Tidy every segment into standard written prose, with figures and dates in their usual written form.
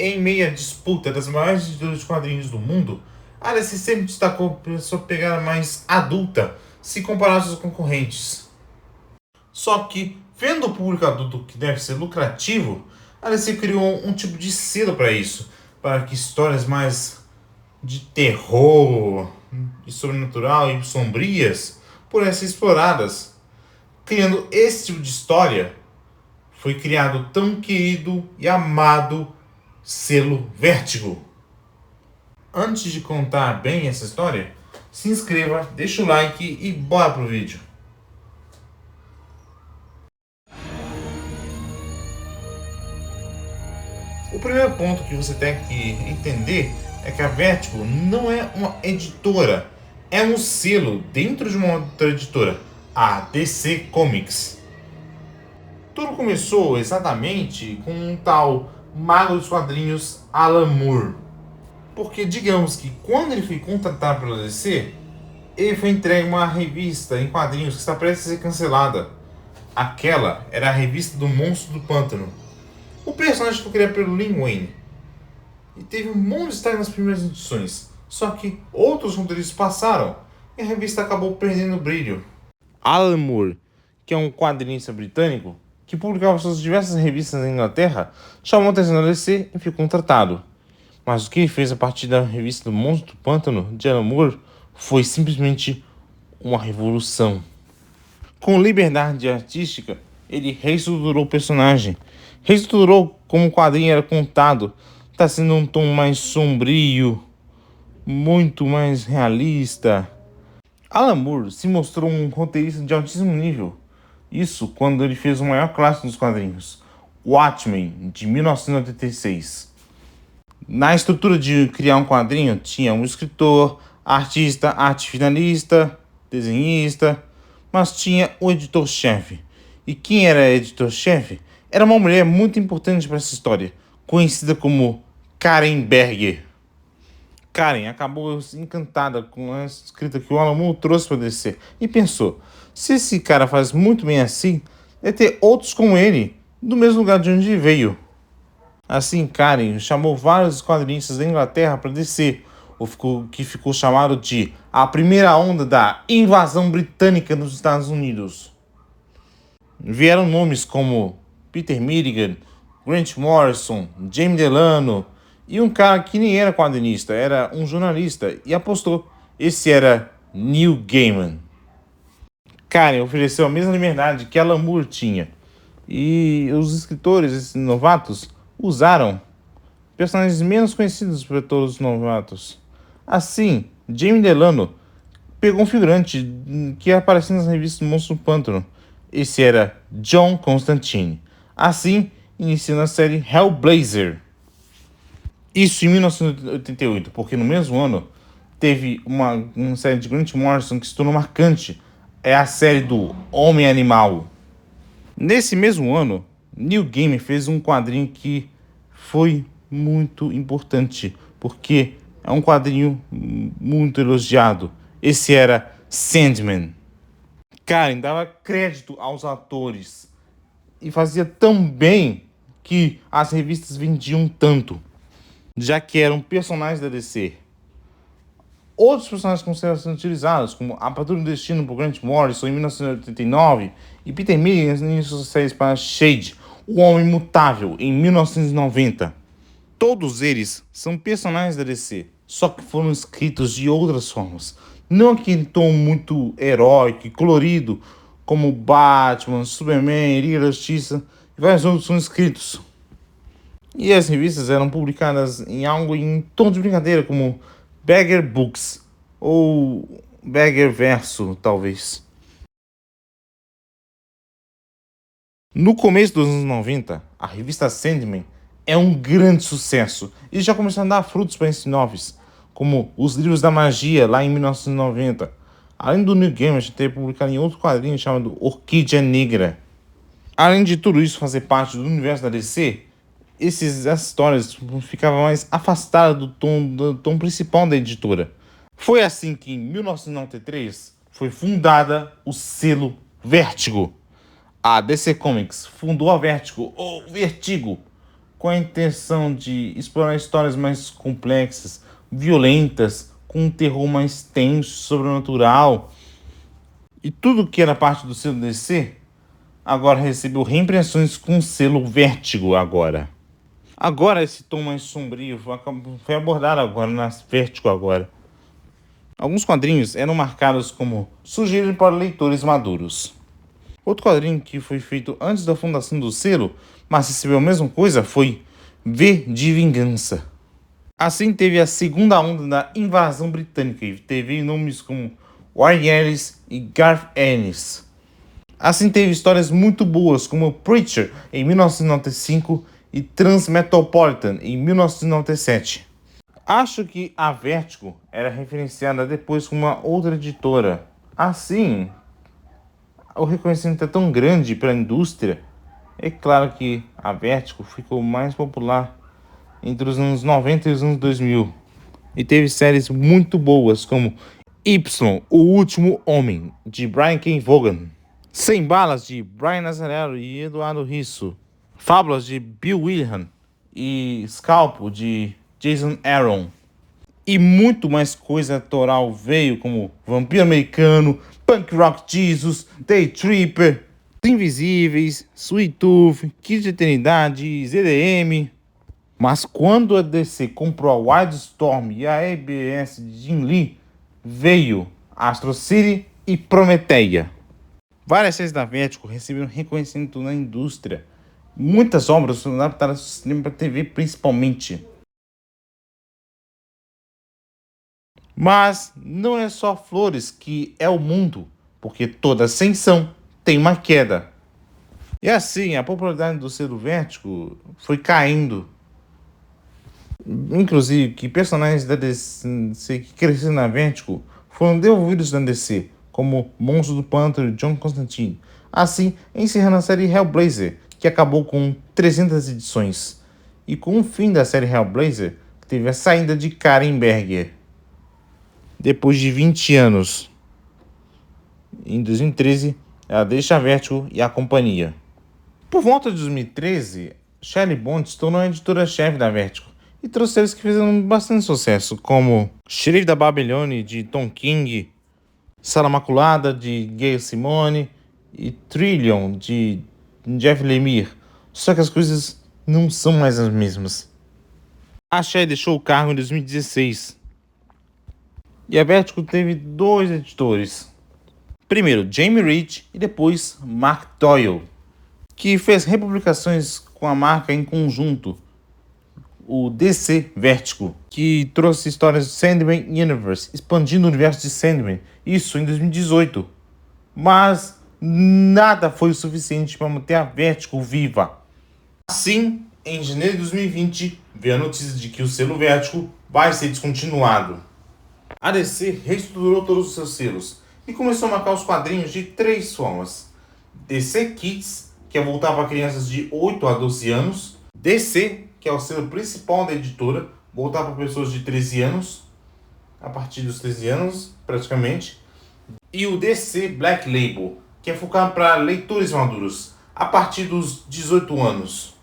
Em meio à disputa das maiores editoras de quadrinhos do mundo, a DC sempre destacou por sua pegada mais adulta se comparado aos concorrentes. Só que, vendo o público adulto que deve ser lucrativo, a DC criou um tipo de selo para isso, para que histórias mais de terror e sobrenatural e sombrias pudessem ser exploradas. Criando esse tipo de história, foi criado o tão querido e amado selo Vértigo. Antes de contar bem essa história, se inscreva, deixa o like e bora pro vídeo. O primeiro ponto que você tem que entender é que a Vertigo não é uma editora, é um selo dentro de uma outra editora, a DC Comics. Tudo começou exatamente com um tal mago dos quadrinhos Alan Moore. Porque digamos que quando ele foi contratado pela DC, ele foi entregue uma revista em quadrinhos que está prestes a ser cancelada. Aquela era a revista do Monstro do Pântano. O personagem foi criado pelo Lee Wayne e teve um monte de destaque nas primeiras edições. Só que outros roteiristas passaram e a revista acabou perdendo o brilho. Alan Moore, que é um quadrinista britânico que publicava suas diversas revistas na Inglaterra, chamou a atenção da DC e ficou contratado. Mas o que ele fez a partir da revista do Monstro do Pântano de Alan Moore foi simplesmente uma revolução. Com liberdade artística, ele reestruturou o personagem, reestruturou como o quadrinho era contado, está sendo um tom mais sombrio, muito mais realista. Alan Moore se mostrou um roteirista de altíssimo nível. Isso quando ele fez o maior clássico dos quadrinhos, Watchmen, de 1986. Na estrutura de criar um quadrinho, tinha um escritor, artista, arte finalista, desenhista, mas tinha o editor-chefe. E quem era editor-chefe? Era uma mulher muito importante para essa história, conhecida como Karen Berger. Karen acabou encantada com a escrita que o Alan Moore trouxe para DC e pensou: se esse cara faz muito bem assim, deve ter outros como ele, do mesmo lugar de onde veio. Assim, Karen chamou vários quadrinistas da Inglaterra para DC, o que ficou chamado de a primeira onda da invasão britânica nos Estados Unidos. Vieram nomes como Peter Milligan, Grant Morrison, Jamie Delano e um cara que nem era quadrinista, era um jornalista e apostou. Esse era Neil Gaiman. Karen ofereceu a mesma liberdade que Alan Moore tinha. E os escritores, esses novatos, usaram personagens menos conhecidos para todos os novatos. Assim, Jamie Delano pegou um figurante que aparecia nas revistas do Monstro do Pântano. Esse era John Constantine. Assim, iniciando a série Hellblazer. Isso em 1988, porque no mesmo ano teve uma série de Grant Morrison que se tornou marcante. É a série do Homem-Animal. Nesse mesmo ano, Neil Gaiman fez um quadrinho que foi muito importante, porque é um quadrinho muito elogiado. Esse era Sandman. Karen dava crédito aos atores e fazia tão bem que as revistas vendiam tanto, já que eram personagens da DC. Outros personagens considerados sendo utilizados, como A Patrulha do Destino por Grant Morrison em 1989 e Peter Milligan em suas séries para Shade, O Homem Mutável em 1990. Todos eles são personagens da DC, só que foram escritos de outras formas. Não aquele tom muito heróico e colorido, como Batman, Superman, Liga da Justiça e vários outros são escritos. E as revistas eram publicadas em algo em tom de brincadeira, como Bagger Books ou Bagger Verso, talvez. No começo dos anos 90, a revista Sandman é um grande sucesso e já começou a dar frutos para esses novos, como Os Livros da Magia, lá em 1990. Além do Neil Gaiman ter publicado em outro quadrinho chamado Orquídea Negra. Além de tudo isso fazer parte do universo da DC, essas histórias ficavam mais afastadas do tom principal da editora. Foi assim que, em 1993, foi fundada o selo Vértigo. A DC Comics fundou a Vértigo, ou Vertigo, com a intenção de explorar histórias mais complexas, violentas, com um terror mais tenso, sobrenatural. E tudo que era parte do selo DC, agora recebeu reimpressões com selo Vértigo agora. Agora esse tom mais sombrio foi abordado agora na Vértigo agora. Alguns quadrinhos eram marcados como sugeridos para leitores maduros. Outro quadrinho que foi feito antes da fundação do selo, mas recebeu a mesma coisa, foi V de Vingança. Assim teve a segunda onda da invasão britânica e teve nomes como Warren Ellis e Garth Ennis. Assim teve histórias muito boas como Preacher em 1995 e Transmetropolitan em 1997. Acho que a Vertigo era referenciada depois com uma outra editora. Assim, o reconhecimento é tão grande pela indústria, é claro que a Vertigo ficou mais popular entre os anos 90 e os anos 2000. E teve séries muito boas como Y, O Último Homem, de Brian K. Vaughan, Sem Balas, de Brian Azzarello e Eduardo Risso, Fábulas, de Bill William e Scalpo, de Jason Aaron. E muito mais coisa autoral veio, como Vampiro Americano, Punk Rock Jesus, Day Tripper, Os Invisíveis, Sweet Tooth, Kid de Eternidade, ZDM. Mas quando a DC comprou a Wildstorm e a ABS de Jim Lee, veio Astro City e Prometeia. Várias séries da Vertigo receberam reconhecimento na indústria. Muitas obras foram adaptadas ao cinema para TV principalmente. Mas não é só flores que é o mundo, porque toda ascensão tem uma queda. E assim, a popularidade do selo Vertigo foi caindo. Inclusive, que personagens da DC que cresceram na Vertigo foram devolvidos na DC, como Monstro do Pântano e John Constantine. Assim, encerrando a série Hellblazer, que acabou com 300 edições. E com o fim da série Hellblazer, teve a saída de Karen Berger. Depois de 20 anos, em 2013, ela deixa a Vertigo e a companhia. Por volta de 2013, Shelley Bond se tornou a editora-chefe da Vertigo e trouxe séries que fizeram bastante sucesso, como Xerife da Babilônia, de Tom King, Sala Maculada, de Gayle Simone e Trillion, de Jeff Lemire. Só que as coisas não são mais as mesmas. A Shelley deixou o cargo em 2016. E a Vertigo teve dois editores. Primeiro, Jamie Reed e depois Mark Doyle, que fez republicações com a marca em conjunto, o DC Vertigo, que trouxe histórias de Sandman Universe, expandindo o universo de Sandman, isso em 2018. Mas nada foi o suficiente para manter a Vertigo viva. Assim, em janeiro de 2020, veio a notícia de que o selo Vertigo vai ser descontinuado. A DC reestruturou todos os seus selos e começou a marcar os quadrinhos de três formas: DC Kids, que é voltar para crianças de 8 a 12 anos, DC, que é o selo principal da editora, voltar para pessoas de 13 anos, a partir dos 13 anos, praticamente, e o DC Black Label, que é focado para leitores maduros, a partir dos 18 anos.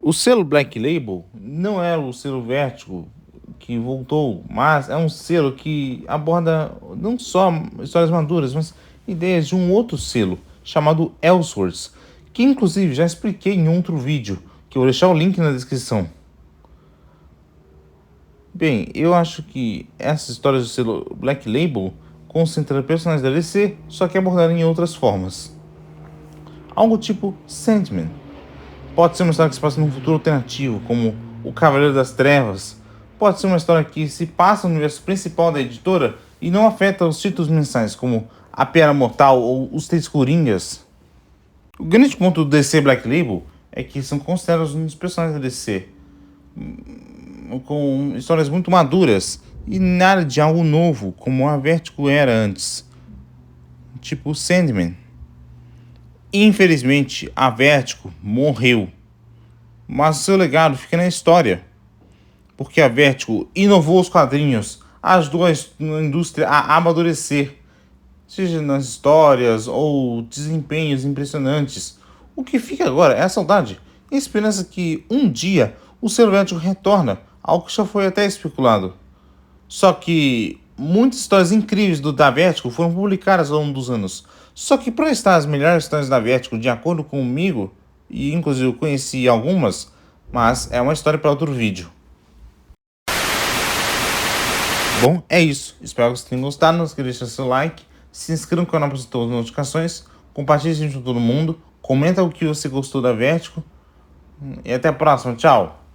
O selo Black Label não é o selo Vertigo que voltou, mas é um selo que aborda não só histórias maduras, mas ideias de um outro selo chamado Elseworlds, que inclusive já expliquei em outro vídeo, que eu vou deixar o link na descrição. Bem, eu acho que essas histórias do selo Black Label concentram personagens da DC, só que abordaram em outras formas. Algo tipo Sandman. Pode ser uma história que se passa num futuro alternativo, como O Cavaleiro das Trevas. Pode ser uma história que se passa no universo principal da editora e não afeta os títulos mensais, como A Piara Mortal ou Os Três Coringas. O grande ponto do DC Black Label é que são considerados um dos personagens da DC, com histórias muito maduras e nada de algo novo, como a Vertigo era antes, tipo Sandman. Infelizmente, a Vertigo morreu, mas seu legado fica na história, porque a Vertigo inovou os quadrinhos, ajudou a indústria a amadurecer, seja nas histórias ou desempenhos impressionantes. O que fica agora é a saudade em esperança que um dia o selo Vértigo retorna, algo que já foi até especulado. Só que muitas histórias incríveis da Vertigo foram publicadas ao longo dos anos. Só que para estar as melhores histórias da Vertigo, de acordo comigo, e inclusive eu conheci algumas, mas é uma história para outro vídeo. Bom, é isso. Espero que vocês tenham gostado. Não esqueça de deixar seu like, se inscreva no canal para receber todas as notificações, compartilhe esse vídeo com todo mundo, comenta o que você gostou da Vertigo e até a próxima. Tchau!